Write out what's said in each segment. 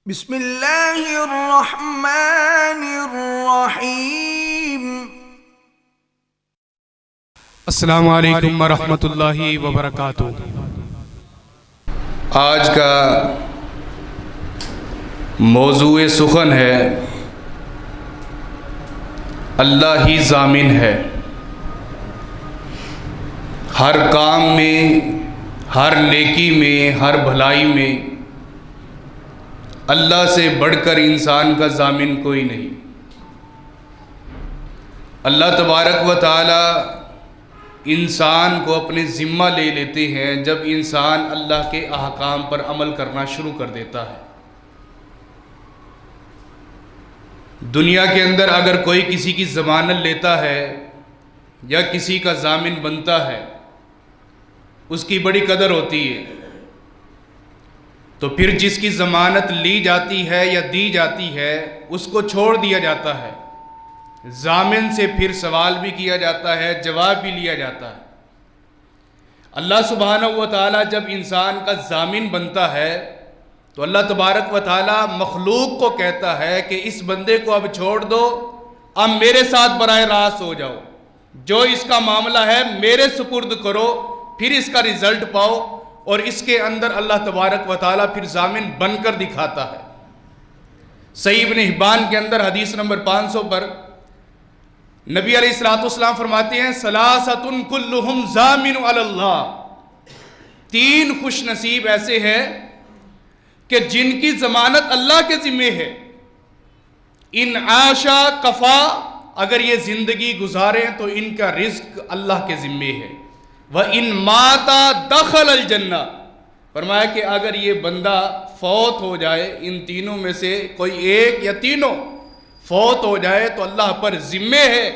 بسم اللہ الرحمن الرحیم۔ السلام علیکم ورحمۃ اللہ وبرکاتہ۔ آج کا موضوع سخن ہے اللہ ہی ضامن ہے۔ ہر کام میں، ہر نیکی میں، ہر بھلائی میں اللہ سے بڑھ کر انسان کا ضامن کوئی نہیں۔ اللہ تبارک و تعالی انسان کو اپنے ذمہ لے لیتے ہیں جب انسان اللہ کے احکام پر عمل کرنا شروع کر دیتا ہے۔ دنیا کے اندر اگر کوئی کسی کی ضمانت لیتا ہے یا کسی کا ضامن بنتا ہے، اس کی بڑی قدر ہوتی ہے۔ تو پھر جس کی ضمانت لی جاتی ہے یا دی جاتی ہے اس کو چھوڑ دیا جاتا ہے۔ ضامن سے پھر سوال بھی کیا جاتا ہے، جواب بھی لیا جاتا ہے۔ اللہ سبحانہ و تعالی جب انسان کا ضامن بنتا ہے تو اللہ تبارک و تعالی مخلوق کو کہتا ہے کہ اس بندے کو اب چھوڑ دو، اب میرے ساتھ براہ راست ہو جاؤ، جو اس کا معاملہ ہے میرے سپرد کرو، پھر اس کا رزلٹ پاؤ۔ اور اس کے اندر اللہ تبارک و تعالی پھر ضامن بن کر دکھاتا ہے۔ صحیح ابن حبان کے اندر حدیث نمبر 500 پر نبی علیہ السلام فرماتے ہیں ثلاثۃ کلہم ضامن علی اللہ، تین خوش نصیب ایسے ہیں کہ جن کی ضمانت اللہ کے ذمے ہے۔ ان عاشا کفا، اگر یہ زندگی گزاریں تو ان کا رزق اللہ کے ذمے ہے۔ وَإِن مَاتَ دَخَلَ الْجَنَّةَ، فرمایا کہ اگر یہ بندہ فوت ہو جائے، ان تینوں میں سے کوئی ایک یا تینوں فوت ہو جائے تو اللہ پر ذمہ ہے،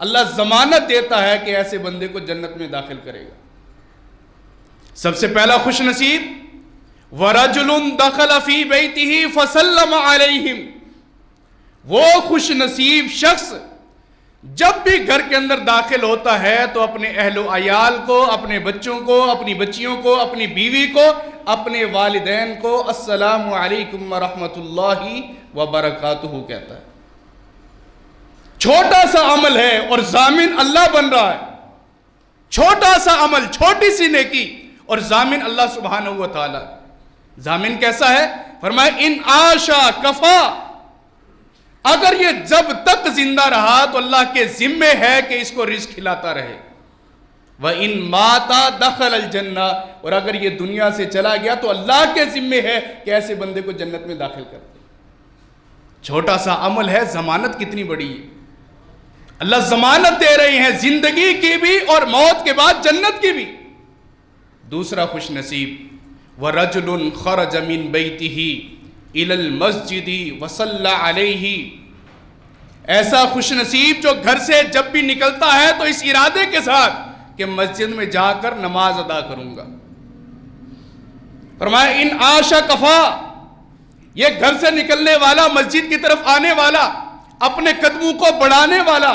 اللہ ضمانت دیتا ہے کہ ایسے بندے کو جنت میں داخل کرے گا۔ سب سے پہلا خوش نصیب وَرَجُلٌ دَخَلَ فِي بَيْتِهِ فَسَلَّمَ عَلَيْهِمْ، وہ خوش نصیب شخص جب بھی گھر کے اندر داخل ہوتا ہے تو اپنے اہل و عیال کو، اپنے بچوں کو، اپنی بچیوں کو، اپنی بیوی کو، اپنے والدین کو السلام علیکم ورحمۃ اللہ وبرکاتہ کہتا ہے۔ چھوٹا سا عمل ہے اور ضامن اللہ بن رہا ہے۔ چھوٹا سا عمل، چھوٹی سی نیکی اور ضامن اللہ سبحانہ و تعالی۔ ضامن کیسا ہے؟ فرمایا ان عاشا کفا، اگر یہ جب تک زندہ رہا تو اللہ کے ذمے ہے کہ اس کو رزق کھلاتا رہے۔ وَإِن مَاتَ دَخَلَ الْجَنَّةَ، اور اگر یہ دنیا سے چلا گیا تو اللہ کے ذمے ہے کہ ایسے بندے کو جنت میں داخل کر دے۔ چھوٹا سا عمل ہے، ضمانت کتنی بڑی ہے۔ اللہ ضمانت دے رہے ہیں زندگی کی بھی اور موت کے بعد جنت کی بھی۔ دوسرا خوش نصیب وَرَجُلٌ خَرَجَ مِن بَيْتِهِ إِلَى الْمَسْجِدِ وَصَلَّى عَلَيْهِ، ایسا خوش نصیب جو گھر سے جب بھی نکلتا ہے تو اس ارادے کے ساتھ کہ مسجد میں جا کر نماز ادا کروں گا۔ فرمایا ان عاشا کفا، یہ گھر سے نکلنے والا، مسجد کی طرف آنے والا، اپنے قدموں کو بڑھانے والا،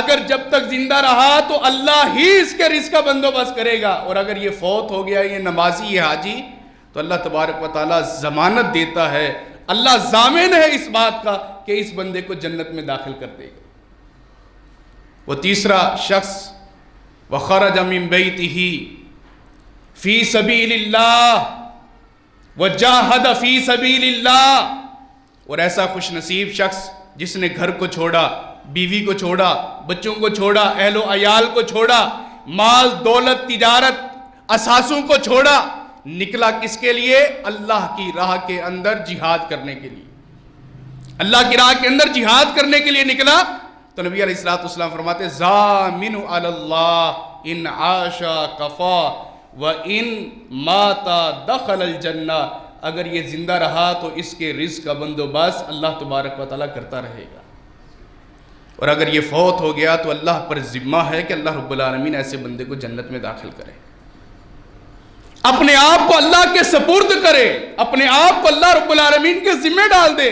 اگر جب تک زندہ رہا تو اللہ ہی اس کے رزق کا بندوبست کرے گا، اور اگر یہ فوت ہو گیا، یہ نمازی، یہ حاجی، تو اللہ تبارک و تعالی ضمانت دیتا ہے، اللہ ضامن ہے اس بات کا کہ اس بندے کو جنت میں داخل کر دے گا۔ وہ تیسرا شخص وَخَرَجَ مِن بَيْتِهِ فِي سَبِيلِ اللَّهِ وَجَاهَدَ فِي سَبِيلِ اللَّهِ، اور ایسا خوش نصیب شخص جس نے گھر کو چھوڑا، بیوی کو چھوڑا، بچوں کو چھوڑا، اہل و عیال کو چھوڑا، مال دولت تجارت اثاثوں کو چھوڑا، نکلا کس کے لیے؟ اللہ کی راہ کے اندر جہاد کرنے کے لیے۔ اللہ کی راہ کے اندر جہاد کرنے کے لیے نکلا تو نبی علیہ السلام فرماتے ضامن علی اللہ ان عاشا کفا وان مات دخل الجنہ، اگر یہ زندہ رہا تو اس کے رزق کا بندوبست اللہ تبارک و تعالیٰ کرتا رہے گا، اور اگر یہ فوت ہو گیا تو اللہ پر ذمہ ہے کہ اللہ رب العالمین ایسے بندے کو جنت میں داخل کرے۔ اپنے آپ کو اللہ کے سپرد کرے، اپنے آپ کو اللہ رب العالمین کے ذمہ ڈال دے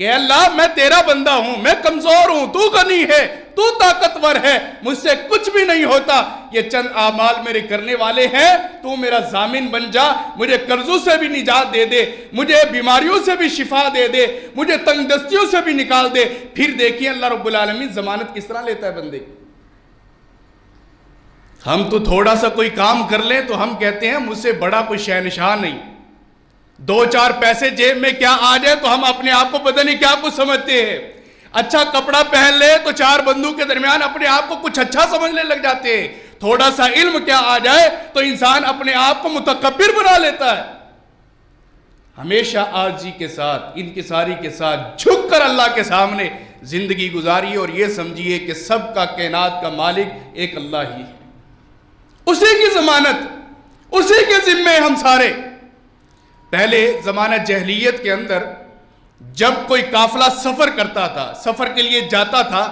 کہ اللہ میں تیرا بندہ ہوں، میں کمزور ہوں، تو غنی ہے، تو طاقتور ہے، مجھ سے کچھ بھی نہیں ہوتا، یہ چند اعمال میرے کرنے والے ہیں، تو میرا ضامن بن جا، مجھے قرضوں سے بھی نجات دے دے، مجھے بیماریوں سے بھی شفا دے دے، مجھے تنگ دستیوں سے بھی نکال دے۔ پھر دیکھیں اللہ رب العالمین ضمانت کس طرح لیتا ہے بندے کی۔ ہم تو تھوڑا سا کوئی کام کر لیں تو ہم کہتے ہیں مجھ سے بڑا کوئی شہنشاہ نہیں، دو چار پیسے جیب میں کیا آ جائے تو ہم اپنے آپ کو پتہ نہیں کیا کچھ سمجھتے ہیں، اچھا کپڑا پہن لے تو چار بندوں کے درمیان اپنے آپ کو کچھ اچھا سمجھنے لگ جاتے ہیں، تھوڑا سا علم کیا آ جائے تو انسان اپنے آپ کو متکبر بنا لیتا ہے۔ ہمیشہ عاجزی کے ساتھ، انکساری کے ساتھ جھک کر اللہ کے سامنے زندگی گزاری، اور یہ سمجھیے کہ سب کا کائنات کا مالک ایک اللہ ہی ہے، اسی کی ضمانت، اسی کے ذمے ہم سارے۔ پہلے زمانہ جہلیت کے اندر جب کوئی قافلہ سفر کرتا تھا، سفر کے لیے جاتا تھا،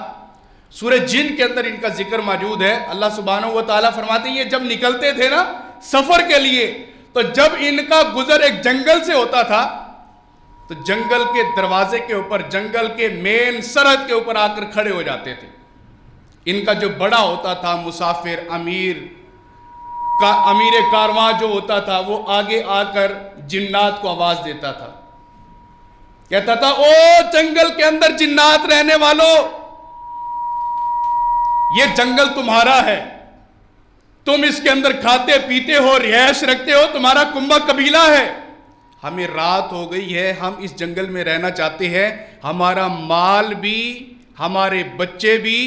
سورہ جن کے اندر ان کا ذکر موجود ہے، اللہ سبحانہ و تعالیٰ فرماتے ہیں یہ جب نکلتے تھے نا سفر کے لیے، تو جب ان کا گزر ایک جنگل سے ہوتا تھا تو جنگل کے دروازے کے اوپر، جنگل کے مین سرحد کے اوپر آ کر کھڑے ہو جاتے تھے۔ ان کا جو بڑا ہوتا تھا مسافر، امیر کارواں جو ہوتا تھا، وہ آگے آ کر جنات کو آواز دیتا تھا، کہتا تھا او جنگل کے اندر جنات رہنے والوں، یہ جنگل تمہارا ہے، تم اس کے اندر کھاتے پیتے ہو، رہائش رکھتے ہو، تمہارا کنبہ قبیلہ ہے، ہمیں رات ہو گئی ہے، ہم اس جنگل میں رہنا چاہتے ہیں، ہمارا مال بھی، ہمارے بچے بھی،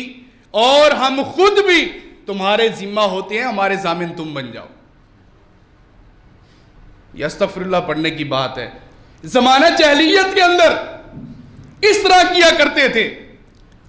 اور ہم خود بھی تمہارے ذمہ ہوتے ہیں، ہمارے ضامن تم بن جاؤ۔ یہ استغفر اللہ پڑھنے کی بات ہے۔ زمانہ جاہلیت کے اندر اس طرح کیا کرتے تھے،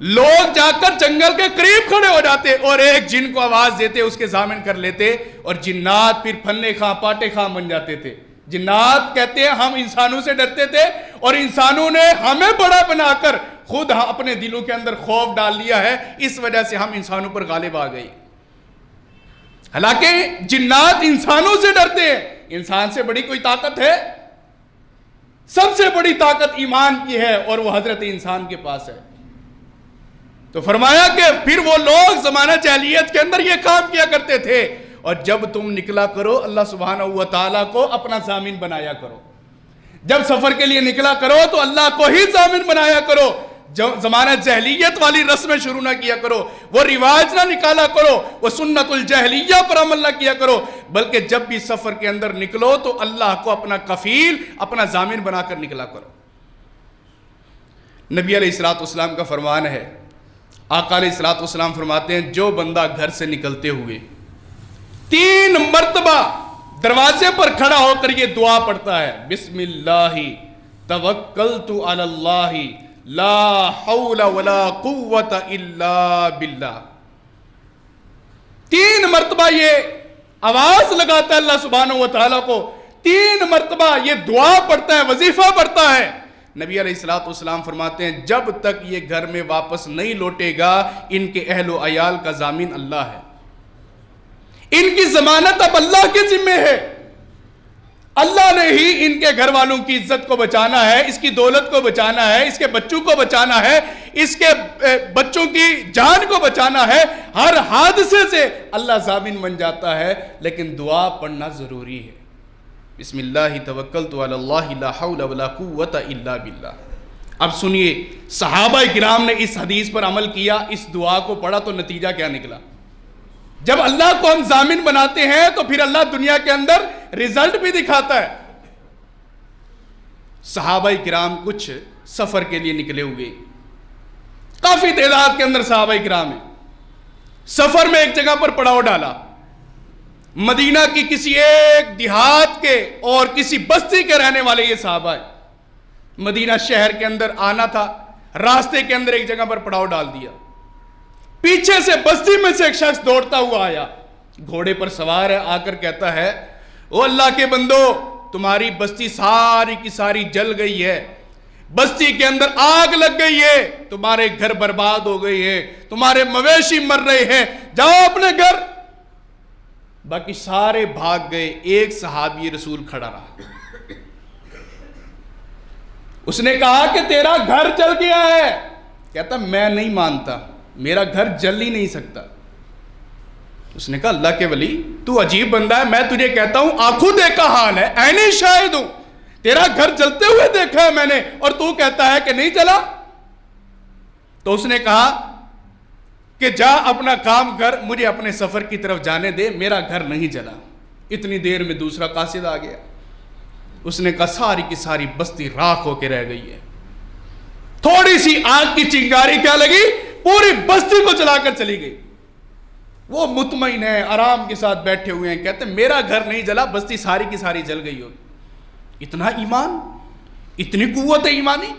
لوگ جا کر جنگل کے قریب کھڑے ہو جاتے اور ایک جن کو آواز دیتے، اس کے ضامن کر لیتے، اور جنات پھر پھنے خاں پاٹے خاں بن جاتے تھے۔ جنات کہتے ہیں ہم انسانوں سے ڈرتے تھے، اور انسانوں نے ہمیں بڑا بنا کر خود اپنے دلوں کے اندر خوف ڈال لیا ہے، اس وجہ سے ہم انسانوں پر غالب آ گئے۔ حالانکہ جنات انسانوں سے ڈرتے ہیں، انسان سے بڑی کوئی طاقت ہے؟ سب سے بڑی طاقت ایمان کی ہے، اور وہ حضرت انسان کے پاس ہے۔ تو فرمایا کہ پھر وہ لوگ زمانہ جاہلیت کے اندر یہ کام کیا کرتے تھے، اور جب تم نکلا کرو اللہ سبحانہ و تعالیٰ کو اپنا ضامن بنایا کرو، جب سفر کے لیے نکلا کرو تو اللہ کو ہی ضامن بنایا کرو، زمانہ جہلیت والی رسمیں شروع نہ کیا کرو، وہ رواج نہ نکالا کرو، وہ سنت الجہلیہ پر عمل نہ کیا کرو، بلکہ جب بھی سفر کے اندر نکلو تو اللہ کو اپنا کفیل، اپنا ضامن بنا کر نکلا کرو۔ نبی علیہ السلام کا فرمان ہے، آقا علیہ السلام فرماتے ہیں جو بندہ گھر سے نکلتے ہوئے 3 مرتبہ دروازے پر کھڑا ہو کر یہ دعا پڑھتا ہے، بسم اللہ توکلت علی اللہ لا حول ولا قوت الا باللہ، 3 مرتبہ یہ آواز لگاتا ہے اللہ سبحانہ و تعالیٰ کو، 3 مرتبہ یہ دعا پڑھتا ہے، وظیفہ پڑھتا ہے۔ نبی علیہ السلام فرماتے ہیں جب تک یہ گھر میں واپس نہیں لوٹے گا ان کے اہل و عیال کا ضامن اللہ ہے، ان کی ضمانت اب اللہ کے ذمے ہے، اللہ نے ہی ان کے گھر والوں کی عزت کو بچانا ہے، اس کی دولت کو بچانا ہے، اس کے بچوں کو بچانا ہے، اس کے بچوں کی جان کو بچانا ہے، ہر حادثے سے اللہ ضامن بن جاتا ہے، لیکن دعا پڑھنا ضروری ہے۔ بسم اللہ توکلت علی اللہ لا حول ولا قوت الا باللہ۔ اب سنیے صحابہ کرام نے اس حدیث پر عمل کیا، اس دعا کو پڑھا تو نتیجہ کیا نکلا؟ جب اللہ کو ہم ضامن بناتے ہیں تو پھر اللہ دنیا کے اندر رزلٹ بھی دکھاتا ہے۔ صحابہ کرام کچھ سفر کے لیے نکلے ہوئے، کافی تعداد کے اندر صحابہ کرام ہیں، سفر میں ایک جگہ پر پڑاؤ ڈالا، مدینہ کی کسی ایک دیہات کے اور کسی بستی کے رہنے والے یہ صحابہ ہیں، مدینہ شہر کے اندر آنا تھا، راستے کے اندر ایک جگہ پر پڑاؤ ڈال دیا، پیچھے سے بستی میں سے ایک شخص دوڑتا ہوا آیا، گھوڑے پر سوار ہے، آ کر کہتا ہے او اللہ کے بندو تمہاری بستی ساری کی ساری جل گئی ہے، بستی کے اندر آگ لگ گئی ہے، تمہارے گھر برباد ہو گئی ہے، تمہارے مویشی مر رہے ہیں، جاؤ اپنے گھر۔ باقی سارے بھاگ گئے، ایک صحابی رسول کھڑا رہا۔ اس نے کہا کہ تیرا گھر جل گیا ہے. کہتا میں نہیں مانتا, میرا گھر جل ہی نہیں سکتا. اس نے کہا اللہ کے ولی تو عجیب بندہ ہے, میں تجھے کہتا ہوں آنکھوں دیکھا حال ہے, عینی شاہد ہوں, تیرا گھر جلتے ہوئے دیکھا ہے میں نے, اور تو کہتا ہے کہ نہیں جلا. تو اس نے کہا کہ جا اپنا کام کر, مجھے اپنے سفر کی طرف جانے دے, میرا گھر نہیں جلا. اتنی دیر میں دوسرا قاصد آ گیا. اس نے کہا ساری کی ساری بستی راکھ ہو کے رہ گئی ہے. تھوڑی سی آگ کی چنگاری کیا لگی, پوری بستی کو جلا کر چلی گئی. وہ مطمئن ہے, آرام کے ساتھ بیٹھے ہوئے ہیں, کہتے ہیں میرا گھر نہیں جلا, بستی ساری کی ساری جل گئی ہوگی. اتنا ایمان, اتنی قوت ایمانی,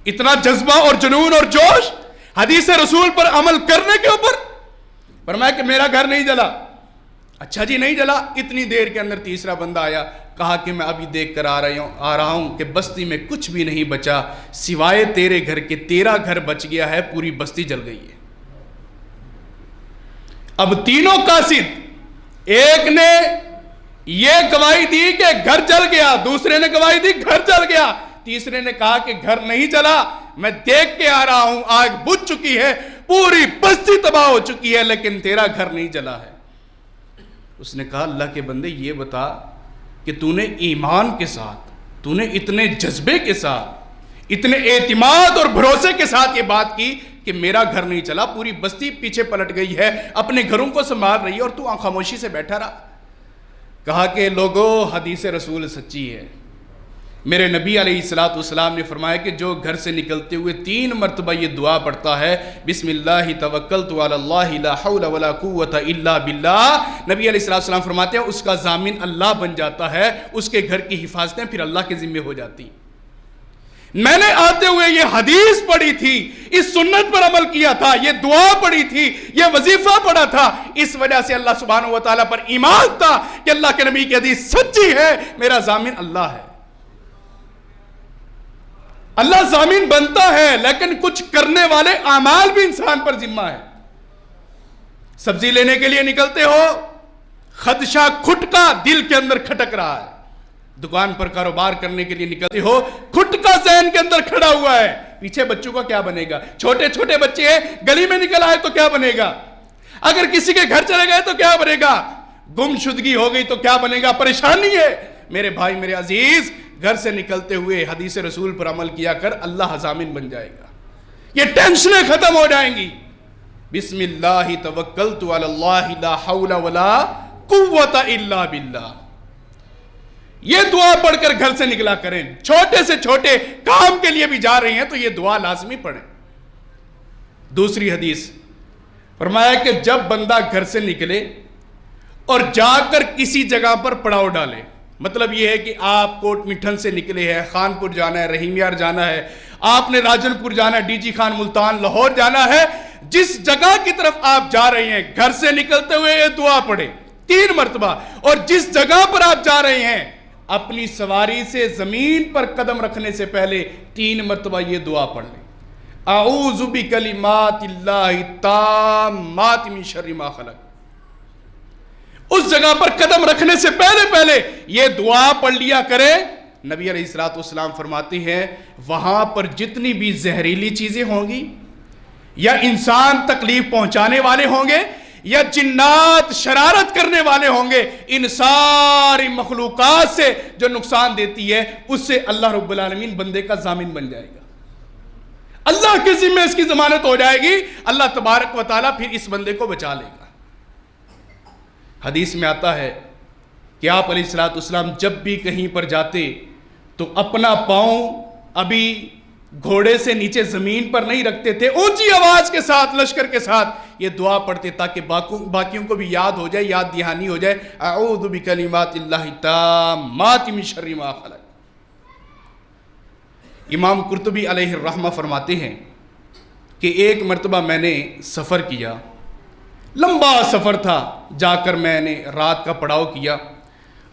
اتنا جذبہ اور جنون اور جوش حدیث رسول پر عمل کرنے کے اوپر. فرمایا کہ میرا گھر نہیں جلا. اچھا جی نہیں جلا. اتنی دیر کے اندر تیسرا بندہ آیا, کہا کہ میں ابھی دیکھ کر آ رہا ہوں کہ بستی میں کچھ بھی نہیں بچا سوائے تیرے گھر کے, تیرا گھر بچ گیا ہے, پوری بستی جل گئی ہے. اب تینوں قاصد, ایک نے یہ گواہی دی کہ گھر جل گیا, دوسرے نے گواہی دی گھر جل گیا, تیسرے نے کہا کہ گھر نہیں جلا, میں دیکھ کے آ رہا ہوں آگ بجھ چکی ہے, پوری بستی تباہ ہو چکی ہے, لیکن تیرا گھر نہیں جلا ہے. اس نے کہا اللہ کے بندے یہ بتا کہ تو نے ایمان کے ساتھ, تو نے اتنے جذبے کے ساتھ, اتنے اعتماد اور بھروسے کے ساتھ یہ بات کی کہ میرا گھر نہیں چلا, پوری بستی پیچھے پلٹ گئی ہے, اپنے گھروں کو سنبھال رہی ہے, اور تو خاموشی سے بیٹھا رہا. کہا کہ لوگو حدیث رسول سچی ہے. میرے نبی علیہ السلام نے فرمایا کہ جو گھر سے نکلتے ہوئے 3 مرتبہ یہ دعا پڑھتا ہے, بسم اللہ توکلت علی اللہ لا حول ولا قوت الا باللہ, نبی علیہ السلام فرماتے ہیں اس کا ضامن اللہ بن جاتا ہے, اس کے گھر کی حفاظتیں پھر اللہ کے ذمہ ہو جاتی. میں نے آتے ہوئے یہ حدیث پڑھی تھی, اس سنت پر عمل کیا تھا, یہ دعا پڑھی تھی, یہ وظیفہ پڑھا تھا, اس وجہ سے اللہ سبحانہ و تعالیٰ پر ایمان تھا کہ اللہ کے نبی کی حدیث سچی ہے, میرا ضامن اللہ ہے. اللہ ضامن بنتا ہے, لیکن کچھ کرنے والے اعمال بھی انسان پر ذمہ ہے. سبزی لینے کے لیے نکلتے ہو, خدشہ کھٹکا دل کے اندر کھٹک رہا ہے. دکان پر کاروبار کرنے کے لیے نکلتے ہو, کھٹکا ذہن کے اندر کھڑا ہوا ہے, پیچھے بچوں کا کیا بنے گا, چھوٹے چھوٹے بچے ہیں, گلی میں نکل آئے تو کیا بنے گا, اگر کسی کے گھر چلے گئے تو کیا بنے گا, گم شدگی ہو گئی تو کیا بنے گا, پریشانی ہے. میرے بھائی میرے عزیز, گھر سے نکلتے ہوئے حدیث رسول پر عمل کیا کر, اللہ ضامن بن جائے گا, یہ ٹینشنیں ختم ہو جائیں گی. بسم اللہ توکلت علی اللہ لا حول ولا قوت الا باللہ, یہ دعا پڑھ کر گھر سے نکلا کریں. چھوٹے سے چھوٹے کام کے لیے بھی جا رہے ہیں تو یہ دعا لازمی پڑھیں. دوسری حدیث فرمایا کہ جب بندہ گھر سے نکلے اور جا کر کسی جگہ پر پڑاؤ ڈالے, مطلب یہ ہے کہ آپ کوٹ مٹھن سے نکلے ہیں, خانپور جانا ہے, رحیم یار جانا ہے, آپ نے راجن پور جانا ہے, ڈی جی خان ملتان لاہور جانا ہے, جس جگہ کی طرف آپ جا رہے ہیں گھر سے نکلتے ہوئے یہ دعا پڑھے 3 مرتبہ, اور جس جگہ پر آپ جا رہے ہیں اپنی سواری سے زمین پر قدم رکھنے سے پہلے 3 مرتبہ یہ دعا پڑھ لیں, اعوذ بکلمات اللہ التامات من شر ما خلق. اس جگہ پر قدم رکھنے سے پہلے یہ دعا پڑھ لیا کرے. نبی علیہ السلام فرماتے ہیں وہاں پر جتنی بھی زہریلی چیزیں ہوں گی, یا انسان تکلیف پہنچانے والے ہوں گے, یا جنات شرارت کرنے والے ہوں گے, ان ساری مخلوقات سے جو نقصان دیتی ہے اس سے اللہ رب العالمین بندے کا ضامن بن جائے گا. اللہ کے ذمہ اس کی ضمانت ہو جائے گی, اللہ تبارک و تعالیٰ پھر اس بندے کو بچا لے گا. حدیث میں آتا ہے کہ آپ علیہ السلام جب بھی کہیں پر جاتے تو اپنا پاؤں ابھی گھوڑے سے نیچے زمین پر نہیں رکھتے تھے, اونچی آواز کے ساتھ لشکر کے ساتھ یہ دعا پڑھتے تاکہ باقیوں کو بھی یاد ہو جائے, یاد دہانی ہو جائے, اعوذ بکلمات اللہ التامات من شر ما خلق. امام قرطبی علیہ الرحمہ فرماتے ہیں کہ ایک مرتبہ میں نے سفر کیا, لمبا سفر تھا, جا کر میں نے رات کا پڑاؤ کیا,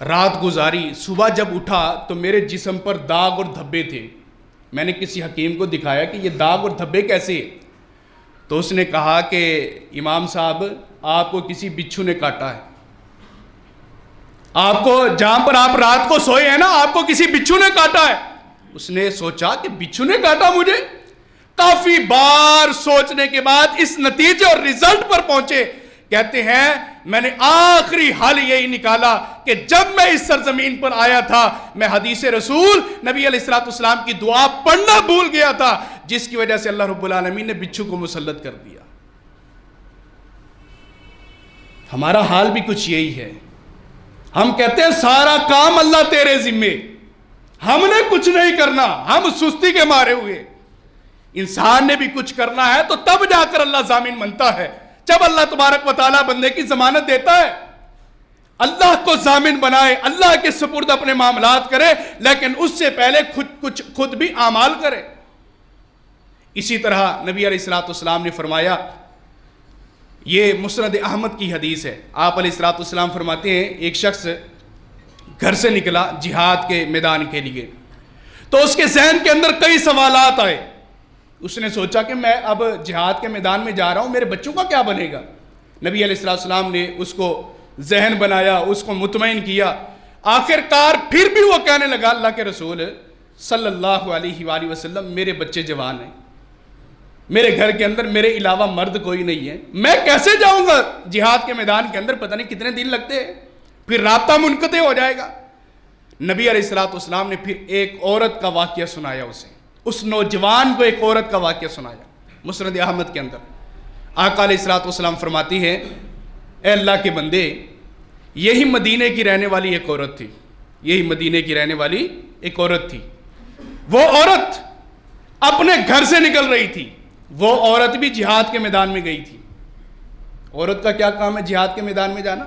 رات گزاری, صبح جب اٹھا تو میرے جسم پر داغ اور دھبے تھے. میں نے کسی حکیم کو دکھایا کہ یہ داغ اور دھبے کیسے, تو اس نے کہا کہ امام صاحب آپ کو کسی بچھو نے کاٹا ہے, آپ کو جہاں پر آپ رات کو سوئے ہیں نا آپ کو کسی بچھو نے کاٹا ہے. اس نے سوچا کہ بچھو نے کاٹا مجھے. کافی بار سوچنے کے بعد اس نتیجے اور ریزلٹ پر پہنچے. کہتے ہیں میں نے آخری حل یہی نکالا کہ جب میں اس سرزمین پر آیا تھا میں حدیث رسول نبی علیہ الصلوۃ والسلام کی دعا پڑھنا بھول گیا تھا, جس کی وجہ سے اللہ رب العالمین نے بچھو کو مسلط کر دیا. ہمارا حال بھی کچھ یہی ہے. ہم کہتے ہیں سارا کام اللہ تیرے ذمے, ہم نے کچھ نہیں کرنا, ہم سستی کے مارے ہوئے. انسان نے بھی کچھ کرنا ہے تو تب جا کر اللہ ضامن بنتا ہے, جب اللہ تبارک و تعالیٰ بندے کی ضمانت دیتا ہے. اللہ کو ضامن بنائے, اللہ کے سپرد اپنے معاملات کرے, لیکن اس سے پہلے خود بھی اعمال کرے. اسی طرح نبی علیہ الصلوۃ والسلام نے فرمایا, یہ مسند احمد کی حدیث ہے, آپ علیہ الصلوۃ والسلام فرماتے ہیں ایک شخص گھر سے نکلا جہاد کے میدان کے لیے, تو اس کے ذہن کے اندر کئی سوالات آئے. اس نے سوچا کہ میں اب جہاد کے میدان میں جا رہا ہوں, میرے بچوں کا کیا بنے گا. نبی علیہ الصلوۃ والسلام نے اس کو ذہن بنایا, اس کو مطمئن کیا. آخر کار پھر بھی وہ کہنے لگا, اللہ کے رسول صلی اللہ علیہ وآلہ وسلم میرے بچے جوان ہیں, میرے گھر کے اندر میرے علاوہ مرد کوئی نہیں ہے, میں کیسے جاؤں گا جہاد کے میدان کے اندر, پتہ نہیں کتنے دن لگتے ہیں, پھر رابطہ منقطع ہو جائے گا. نبی علیہ الصلوۃ والسلام نے پھر ایک عورت کا واقعہ سنایا اسے, اس نوجوان کو ایک عورت کا واقعہ سنایا مسند احمد کے اندر. آقا علیہ الصلوۃ والسلام فرماتی ہے, اے اللہ کے بندے, یہی مدینے کی رہنے والی ایک عورت تھی, یہی مدینے کی رہنے والی ایک عورت تھی. وہ عورت اپنے گھر سے نکل رہی تھی, وہ عورت بھی جہاد کے میدان میں گئی تھی. عورت کا کیا کام ہے جہاد کے میدان میں جانا؟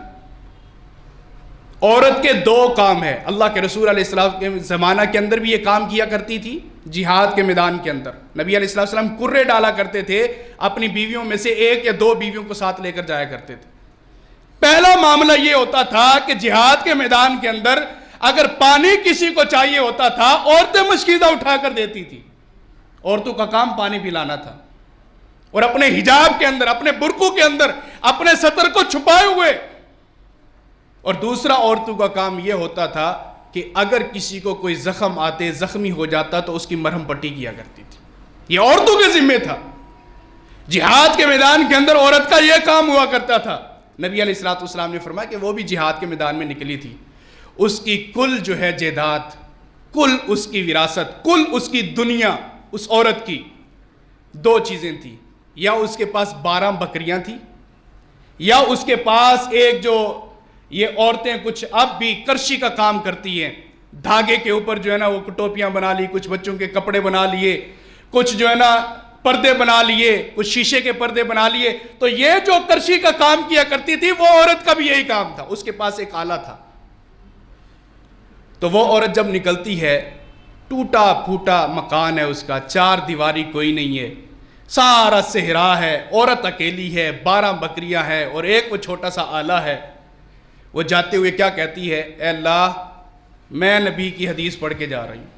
عورت کے دو کام ہے. اللہ کے رسول علیہ السلام کے زمانہ کے اندر بھی یہ کام کیا کرتی تھی جہاد کے میدان کے اندر. نبی علیہ السلام کرے ڈالا کرتے تھے, اپنی بیویوں میں سے ایک یا دو بیویوں کو ساتھ لے کر جایا کرتے تھے. پہلا معاملہ یہ ہوتا تھا کہ جہاد کے میدان کے اندر اگر پانی کسی کو چاہیے ہوتا تھا, عورتیں مشکیزہ اٹھا کر دیتی تھی. عورتوں کا کام پانی پلانا تھا, اور اپنے حجاب کے اندر, اپنے برقعوں کے اندر اپنے سطر کو چھپائے ہوئے. اور دوسرا عورتوں کا کام یہ ہوتا تھا کہ اگر کسی کو کوئی زخم آتے, زخمی ہو جاتا, تو اس کی مرہم پٹی کیا کرتی تھی. یہ عورتوں کے ذمہ تھا. جہاد کے میدان کے اندر عورت کا یہ کام ہوا کرتا تھا. نبی علیہ الصلوۃ والسلام نے فرمایا کہ وہ بھی جہاد کے میدان میں نکلی تھی, اس کی کل جو ہے جائیداد, کل اس کی وراثت, کل اس کی دنیا, اس عورت کی دو چیزیں تھیں. یا اس کے پاس 12 بکریاں تھیں, یا اس کے پاس ایک جو یہ عورتیں کچھ اب بھی کرشی کا کام کرتی ہیں, دھاگے کے اوپر جو ہے نا وہ ٹوپیاں بنا لی, کچھ بچوں کے کپڑے بنا لیے, کچھ جو ہے نا پردے بنا لیے, کچھ شیشے کے پردے بنا لیے. تو یہ جو کرشی کا کام کیا کرتی تھی وہ عورت کا بھی یہی کام تھا. اس کے پاس ایک آلہ تھا. تو وہ عورت جب نکلتی ہے, ٹوٹا پھوٹا مکان ہے اس کا, 4 دیواری کوئی نہیں ہے, سارا صحرا ہے, عورت اکیلی ہے, 12 بکریاں ہیں اور ایک وہ چھوٹا سا آلہ ہے. وہ جاتے ہوئے کیا کہتی ہے, اے اللہ میں نبی کی حدیث پڑھ کے جا رہی ہوں.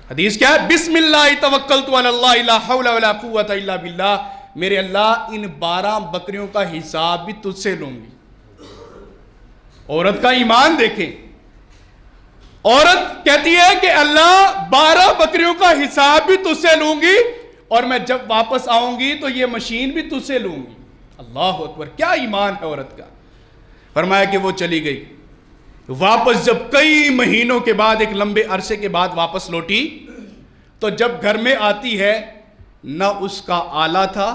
حدیث کیا ہے؟ بسم اللہ توکلت علی اللہ لا حول ولا قوت الا باللہ. میرے اللہ ان 12 بکریوں کا حساب بھی تجھ سے لوں گی. عورت کا ایمان دیکھیں. عورت کہتی ہے کہ اللہ 12 بکریوں کا حساب بھی تجھ سے لوں گی, اور میں جب واپس آؤں گی تو یہ مشین بھی تجھ سے لوں گی. اللہ اکبر, کیا ایمان ہے عورت کا. فرمایا کہ وہ چلی گئی. واپس جب کئی مہینوں کے بعد, ایک لمبے عرصے کے بعد واپس لوٹی, تو جب گھر میں آتی ہے, نہ اس کا آلہ تھا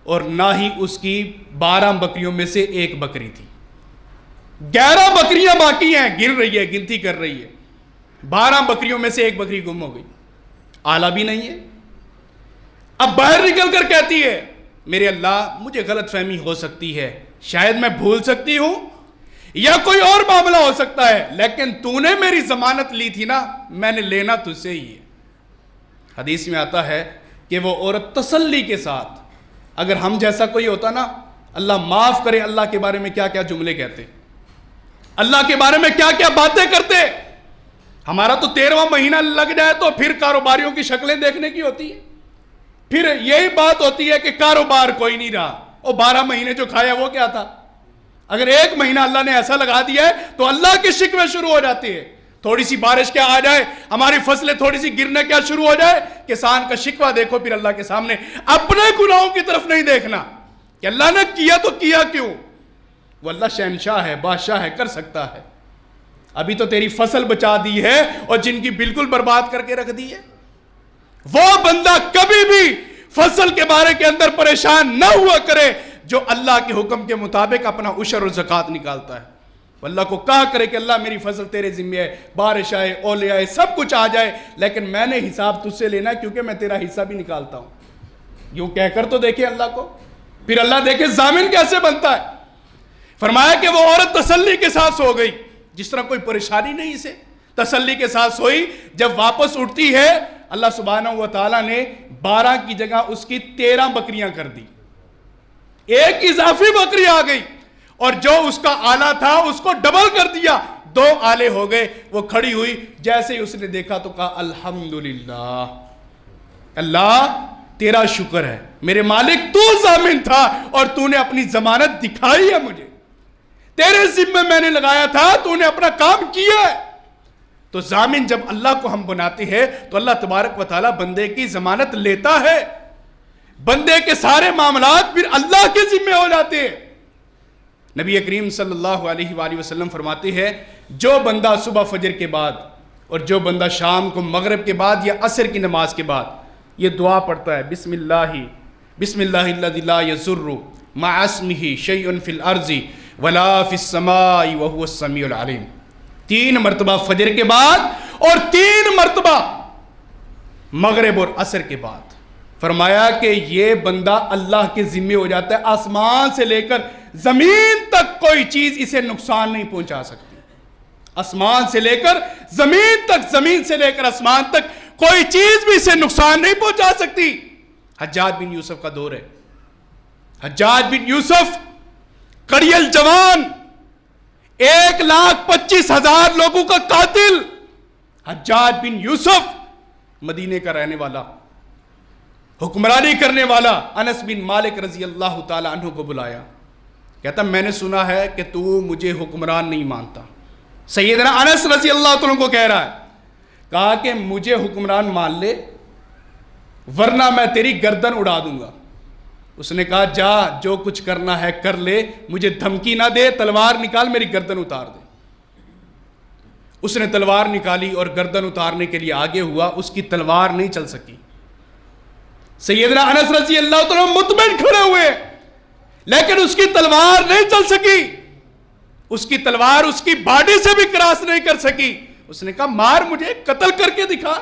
اور نہ ہی اس کی 12 بکریوں میں سے ایک بکری تھی. 11 بکریاں باقی ہیں, گر رہی ہے, گنتی کر رہی ہے. 12 بکریوں میں سے ایک بکری گم ہو گئی, آلہ بھی نہیں ہے. اب باہر نکل کر کہتی ہے, میرے اللہ مجھے غلط فہمی ہو سکتی ہے, شاید میں بھول سکتی ہوں, یا کوئی اور معاملہ ہو سکتا ہے, لیکن تو نے میری ضمانت لی تھی نا, میں نے لینا تجھ سے ہی ہے. حدیث میں آتا ہے کہ وہ عورت تسلی کے ساتھ, اگر ہم جیسا کوئی ہوتا نا, اللہ معاف کرے, اللہ کے بارے میں کیا کیا جملے کہتے, اللہ کے بارے میں کیا کیا باتیں کرتے. ہمارا تو 13واں مہینہ لگ جائے تو پھر کاروباریوں کی شکلیں دیکھنے کی ہوتی ہے. پھر یہی بات ہوتی ہے کہ کاروبار کوئی نہیں رہا, اور 12 مہینے جو کھایا وہ کیا تھا. اگر 1 مہینہ اللہ نے ایسا لگا دیا ہے تو اللہ کے شکوے شروع ہو جاتے ہیں. تھوڑی سی بارش کیا آ جائے، ہماری فصلیں تھوڑی سی گرنے کیا شروع ہو جائے، کسان کا شکوہ دیکھو پھر اللہ کے سامنے، اپنے گناہوں کی طرف نہیں دیکھنا کہ اللہ نے کیا تو کیا کیوں، وہ اللہ شہنشاہ ہے، بادشاہ ہے، کر سکتا ہے۔ ابھی تو تیری فصل بچا دی ہے اور جن کی بالکل برباد کر کے رکھ دی ہے۔ وہ بندہ کبھی بھی فصل کے بارے کے اندر پریشان نہ ہوا کرے جو اللہ کے حکم کے مطابق اپنا عشر و زکوٰۃ نکالتا ہے۔ اللہ کو کہا کرے کہ اللہ میری فصل تیرے ذمہ ہے، بارش آئے، اولے آئے، سب کچھ آ جائے، لیکن میں نے حساب تجھ سے لینا ہے کیونکہ میں تیرا حصہ بھی نکالتا ہوں۔ یوں کہہ کر تو دیکھیں اللہ کو، پھر اللہ دیکھے ضامن کیسے بنتا ہے۔ فرمایا کہ وہ عورت تسلی کے ساتھ سو گئی، جس طرح کوئی پریشانی نہیں اسے، تسلی کے ساتھ سوئی۔ جب واپس اٹھتی ہے اللہ سبحانہ و تعالیٰ نے 12 کی جگہ اس کی 13 بکریاں کر دی، ایک اضافی بکری آ گئی، اور جو اس کا آلہ تھا اس کو ڈبل کر دیا، 2 آلے ہو گئے۔ وہ کھڑی ہوئی، جیسے ہی اس نے دیکھا تو کہا الحمدللہ، اللہ تیرا شکر ہے، میرے مالک تو ضامن تھا اور تو نے اپنی ضمانت دکھائی ہے، مجھے تیرے ذمہ میں نے لگایا تھا، تو نے اپنا کام کیا ہے۔ تو ضامن جب اللہ کو ہم بناتے ہیں تو اللہ تبارک و تعالیٰ بندے کی ضمانت لیتا ہے، بندے کے سارے معاملات پھر اللہ کے ذمہ ہو جاتے ہیں۔ نبی کریم صلی اللہ علیہ وآلہ وسلم فرماتے ہیں جو بندہ صبح فجر کے بعد اور جو بندہ شام کو مغرب کے بعد یا عصر کی نماز کے بعد یہ دعا پڑھتا ہے، بسم اللہ الذی لا یضر مع اسمہ شیء فی الارض ولا فی السماء وہو السمیع العلیم، 3 مرتبہ فجر کے بعد اور 3 مرتبہ مغرب اور عصر کے بعد، فرمایا کہ یہ بندہ اللہ کے ذمہ ہو جاتا ہے، آسمان سے لے کر زمین تک کوئی چیز اسے نقصان نہیں پہنچا سکتی، آسمان سے لے کر زمین تک، زمین سے لے کر آسمان تک کوئی چیز بھی اسے نقصان نہیں پہنچا سکتی۔ حجاج بن یوسف کا دور ہے، حجاج بن یوسف کڑیل جوان، 1,25,000 لوگوں کا قاتل، حجاج بن یوسف مدینے کا رہنے والا، حکمرانی کرنے والا، انس بن مالک رضی اللہ تعالی عنہ کو بلایا، کہتا میں نے سنا ہے کہ تو مجھے حکمران نہیں مانتا۔ سیدنا انس رضی اللہ تعالیٰ کو کہہ رہا ہے، کہا کہ مجھے حکمران مان لے ورنہ میں تیری گردن اڑا دوں گا۔ اس نے کہا جا جو کچھ کرنا ہے کر لے، مجھے دھمکی نہ دے، تلوار نکال میری گردن اتار دے۔ اس نے تلوار نکالی اور گردن اتارنے کے لیے آگے ہوا، اس کی تلوار نہیں چل سکی۔ سیدنا انس رضی اللہ تعالیٰ مطمئن کھڑے ہوئے لیکن اس کی تلوار نہیں چل سکی، اس کی تلوار اس کی باڈی سے بھی کراس نہیں کر سکی۔ اس نے کہا مار مجھے، قتل کر کے دکھا،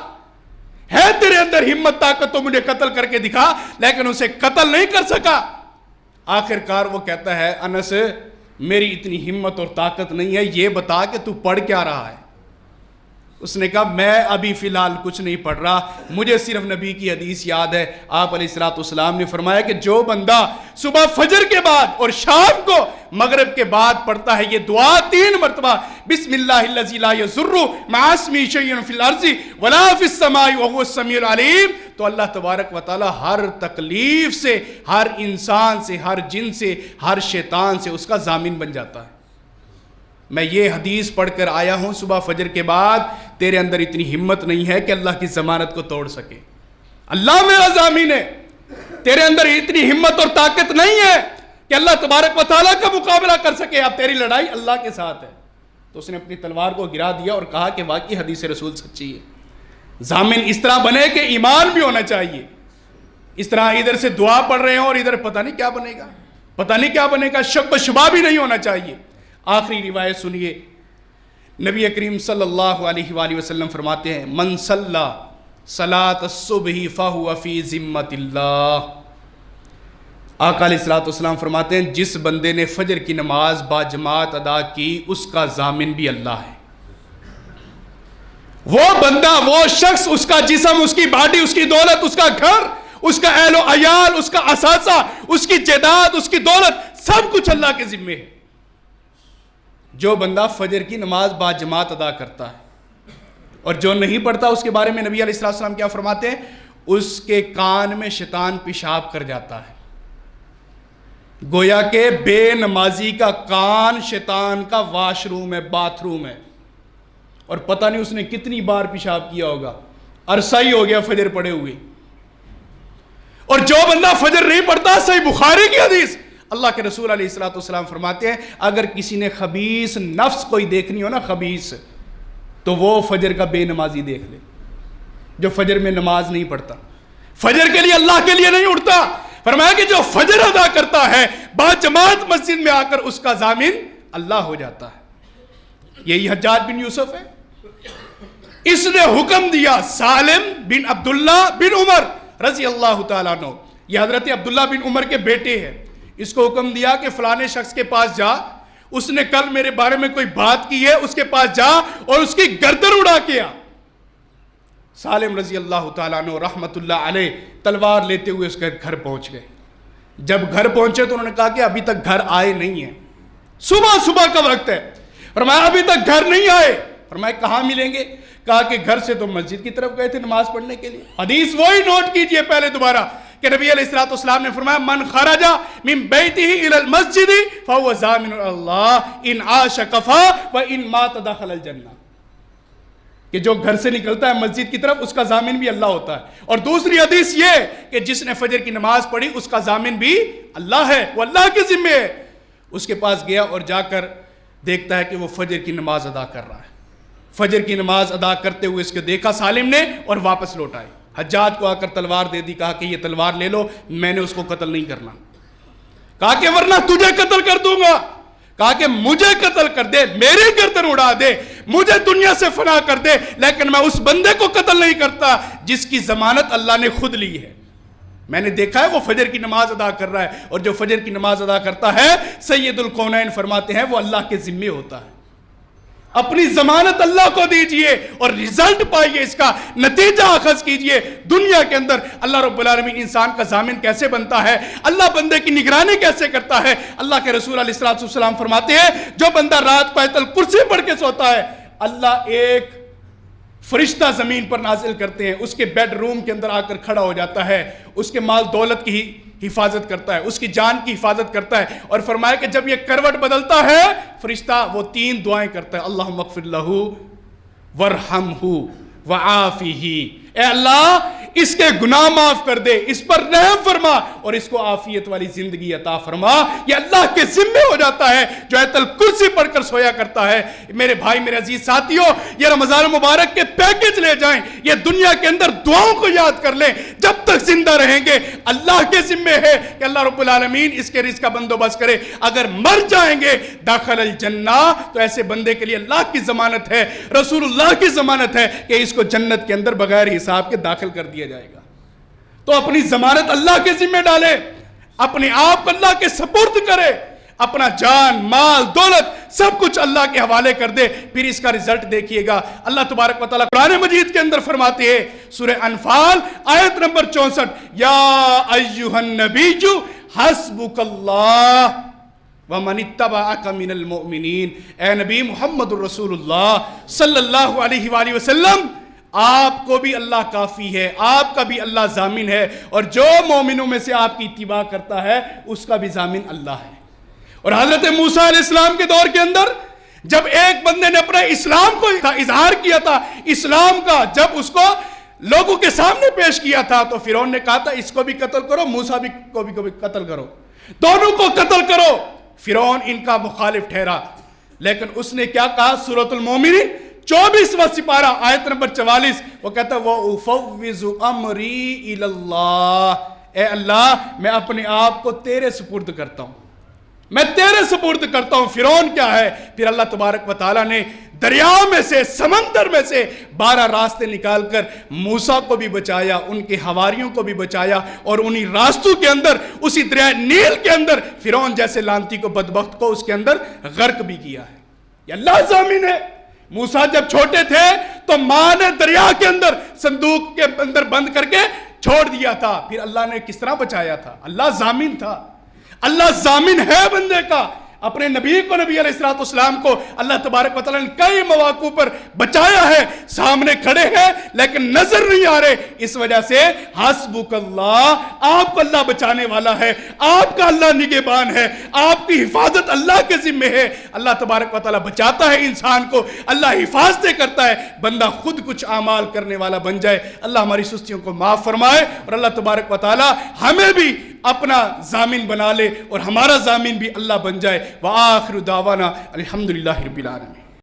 ہے تیرے اندر ہمت طاقت تو مجھے قتل کر کے دکھا، لیکن اسے قتل نہیں کر سکا۔ آخر کار وہ کہتا ہے انس میری اتنی ہمت اور طاقت نہیں ہے، یہ بتا کہ تو پڑھ کیا رہا ہے۔ اس نے کہا میں ابھی فی الحال کچھ نہیں پڑھ رہا، مجھے صرف نبی کی حدیث یاد ہے، آپ علیہ السلام نے فرمایا کہ جو بندہ صبح فجر کے بعد اور شام کو مغرب کے بعد پڑھتا ہے یہ دعا 3 مرتبہ، بسم اللہ الذی لا یضر مع اسمہ شیء فی الارض ولا فی السماء وہو السمیع العلیم، تو اللہ تبارک و تعالی ہر تکلیف سے، ہر انسان سے، ہر جن سے، ہر شیطان سے اس کا ضامن بن جاتا ہے۔ میں یہ حدیث پڑھ کر آیا ہوں صبح فجر کے بعد، تیرے اندر اتنی ہمت نہیں ہے کہ اللہ کی ضمانت کو توڑ سکے، اللہ میرا ضامن ہے، تیرے اندر اتنی ہمت اور طاقت نہیں ہے کہ اللہ تبارک و تعالیٰ کا مقابلہ کر سکے، اب تیری لڑائی اللہ کے ساتھ ہے۔ تو اس نے اپنی تلوار کو گرا دیا اور کہا کہ واقعی حدیث رسول سچی ہے۔ ضامن اس طرح بنے کہ ایمان بھی ہونا چاہیے، اس طرح ادھر سے دعا پڑھ رہے ہوں اور ادھر پتہ نہیں کیا بنے گا، پتہ نہیں کیا بنے گا، شک و شبہ بھی نہیں ہونا چاہیے۔ آخری روایت سنیے، نبی کریم صلی اللہ علیہ وآلہ وسلم فرماتے ہیں من صلی صلاۃ الصبح فہو فی ذمۃ اللہ، آقا علیہ السلام فرماتے ہیں جس بندے نے فجر کی نماز باجماعت ادا کی اس کا ضامن بھی اللہ ہے۔ وہ بندہ، وہ شخص، اس کا جسم، اس کی باڈی، اس کی دولت، اس کا گھر، اس کا اہل و عیال، اس کا اثاثہ، اس کی جائیداد، اس کی دولت، سب کچھ اللہ کے ذمے ہے۔ جو بندہ فجر کی نماز باجماعت ادا کرتا ہے اور جو نہیں پڑھتا اس کے بارے میں نبی علیہ السلام کیا فرماتے ہیں، اس کے کان میں شیطان پیشاب کر جاتا ہے۔ گویا کہ بے نمازی کا کان شیطان کا واش روم ہے، باتھ روم ہے، اور پتہ نہیں اس نے کتنی بار پیشاب کیا ہوگا، عرصہ ہی ہو گیا فجر پڑے ہوئے۔ اور جو بندہ فجر نہیں پڑھتا، صحیح بخاری کی حدیث، اللہ کے رسول علیہ الصلوۃ والسلام فرماتے ہیں اگر کسی نے خبیث نفس کوئی دیکھنی ہو نا، خبیث، تو وہ فجر کا بے نمازی دیکھ لے جو فجر میں نماز نہیں پڑھتا، فجر کے لیے اللہ کے لیے نہیں اٹھتا۔ فرمایا کہ جو فجر ادا کرتا ہے با جماعت مسجد میں آ کر اس کا ضامن اللہ ہو جاتا ہے۔ یہی حجاج بن یوسف ہے، اس نے حکم دیا سالم بن عبداللہ بن عمر رضی اللہ تعالیٰ عنہ، یہ حضرت عبداللہ بن عمر کے بیٹے ہیں، اس کو حکم دیا کہ فلانے شخص کے پاس جا، اس نے کل میرے بارے میں کوئی بات کی ہے، اس کے پاس جا اور اس کی گردن اڑا کے آ۔ سالم رضی اللہ تعالیٰ عنہ رحمت اللہ علیہ تلوار لیتے ہوئے اس کے گھر پہنچ گئے۔ جب گھر پہنچے تو انہوں نے کہا کہ ابھی تک گھر آئے نہیں ہیں، صبح کا وقت ہے، فرمایا ابھی تک گھر نہیں آئے، فرمایا کہاں ملیں گے؟ کہا کہ گھر سے تو مسجد کی طرف گئے تھے نماز پڑھنے کے لیے۔ حدیث وہی نوٹ کیجئے پہلے دوبارہ کہ نبی علیہ الصلوۃ والسلام نے فرمایا من خرج من بیتہ الی المسجد فهو ضامن اللہ ان عاش کفا وان مات دخل الجنہ، کہ جو گھر سے نکلتا ہے مسجد کی طرف اس کا ضامن بھی اللہ ہوتا ہے۔ اور دوسری حدیث یہ کہ جس نے فجر کی نماز پڑھی اس کا ضامن بھی اللہ ہے، وہ اللہ کے ذمے ہے۔ اس کے پاس گیا اور جا کر دیکھتا ہے کہ وہ فجر کی نماز ادا کر رہا ہے، فجر کی نماز ادا کرتے ہوئے اس کو دیکھا سالم نے اور واپس لوٹ آئے۔ حجاج کو آ کر تلوار دے دی، کہا کہ یہ تلوار لے لو، میں نے اس کو قتل نہیں کرنا، کہا کہ ورنہ تجھے قتل کر دوں گا، کہا کہ مجھے قتل کر دے، میری گردن اڑا دے، مجھے دنیا سے فنا کر دے، لیکن میں اس بندے کو قتل نہیں کرتا جس کی ضمانت اللہ نے خود لی ہے۔ میں نے دیکھا ہے وہ فجر کی نماز ادا کر رہا ہے، اور جو فجر کی نماز ادا کرتا ہے سید الکونین فرماتے ہیں وہ اللہ کے ذمے ہوتا ہے۔ اپنی ضمانت اللہ کو دیجئے اور رزلٹ پائیے، اس کا نتیجہ اخذ کیجئے۔ دنیا کے اندر اللہ رب العالمین انسان کا ضامن کیسے بنتا ہے، اللہ بندے کی نگرانی کیسے کرتا ہے۔ اللہ کے رسول علیہ السلام فرماتے ہیں جو بندہ رات کو آیت الکرسی پڑھ کے سوتا ہے، اللہ ایک فرشتہ زمین پر نازل کرتے ہیں، اس کے بیڈ روم کے اندر آ کر کھڑا ہو جاتا ہے، اس کے مال دولت کی حفاظت کرتا ہے، اس کی جان کی حفاظت کرتا ہے، اور فرمایا کہ جب یہ کروٹ بدلتا ہے فرشتہ وہ 3 دعائیں کرتا ہے، اللہم اغفر لہو ورحمہ وعافیہ، اے اللہ اس کے گناہ معاف کر دے، اس پر رحم فرما اور اس کو عافیت والی زندگی عطا فرما۔ یہ اللہ کے ذمے ہو جاتا ہے جو آیت الکرسی پڑھ کر سویا کرتا ہے۔ میرے بھائی، میرے عزیز ساتھیوں، یہ رمضان مبارک کے پیکج لے جائیں، یہ دنیا کے اندر دعاؤں کو یاد کر لیں، جب تک زندہ رہیں گے اللہ کے ذمے ہے کہ اللہ رب العالمین اس کے رزق کا بندوبست کرے۔ اگر مر جائیں گے داخل الجنہ، تو ایسے بندے کے لیے اللہ کی ضمانت ہے، رسول اللہ کی ضمانت ہے کہ اس کو جنت کے اندر بغیر حساب کے داخل کر دیا جائے گا۔ تو اپنی ضمانت اللہ کے ذمہ ڈالے، اپنے آپ اللہ کے سپرد کرے، اپنا جان مال دولت سب کچھ اللہ کے حوالے کر دے، پھر اس کا رزلٹ دیکھیے گا۔ اللہ تبارک و تعالیٰ قرآن مجید کے اندر فرماتے ہیں، سورہ انفال آیت نمبر 64، یا ایھا النبی حسبک اللہ ومن اتبعک من المؤمنین، اے نبی محمد الرسول اللہ صلی اللہ علیہ وآلہ وسلم، آپ کو بھی اللہ کافی ہے، آپ کا بھی اللہ ضامن ہے، اور جو مومنوں میں سے آپ کی اتباع کرتا ہے اس کا بھی ضامن اللہ ہے۔ اور حضرت موسیٰ علیہ السلام کے دور کے اندر جب ایک بندے نے اپنے اسلام کو اظہار کیا تھا، اسلام کا جب اس کو لوگوں کے سامنے پیش کیا تھا، تو فرعون نے کہا تھا اس کو بھی قتل کرو، موسیٰ کو بھی قتل کرو، دونوں کو قتل کرو۔ فرعون ان کا مخالف ٹھہرا، لیکن اس نے کیا کہا؟ سورۃ المومنین 24واں سپارہ آیت نمبر 44، وہ کہتا ہے وَأُفَوِّضُ أَمْرِي إِلَى اللَّهِ، اے اللہ میں اپنے آپ کو تیرے سپرد کرتا ہوں، میں تیرے سپرد کرتا ہوں۔ فرعون کیا ہے؟ پھر اللہ تبارک و تعالیٰ نے دریا میں سے، سمندر میں سے 12 راستے نکال کر موسیٰ کو بھی بچایا، ان کے حواریوں کو بھی بچایا، اور انہی راستوں کے اندر اسی دریائے نیل کے اندر فرعون جیسے لانتی کو بدبخت کو اس کے اندر غرق بھی کیا ہے۔ یہ اللہ ضامن ہے۔ موسیٰ جب چھوٹے تھے تو ماں نے دریا کے اندر صندوق کے اندر بند کر کے چھوڑ دیا تھا، پھر اللہ نے کس طرح بچایا تھا؟ اللہ ضامن تھا، اللہ ضامن ہے بندے کا۔ اپنے نبی کو، نبی علیہ السلام کو اللہ تبارک و تعالیٰ نے کئی مواقع پر بچایا ہے، سامنے کھڑے ہیں لیکن نظر نہیں آ رہے، اس وجہ سے حسبک اللہ، آپ کو اللہ بچانے والا ہے، آپ کا اللہ نگہبان ہے، آپ کی حفاظت اللہ کے ذمہ ہے۔ اللہ تبارک و تعالیٰ بچاتا ہے انسان کو، اللہ حفاظتیں کرتا ہے، بندہ خود کچھ اعمال کرنے والا بن جائے۔ اللہ ہماری سستیوں کو معاف فرمائے، اور اللہ تبارک و تعالیٰ ہمیں بھی اپنا ضامن بنا لے اور ہمارا ضامن بھی اللہ بن جائے۔ وآخر دعوانا الحمدللہ رب العالمین۔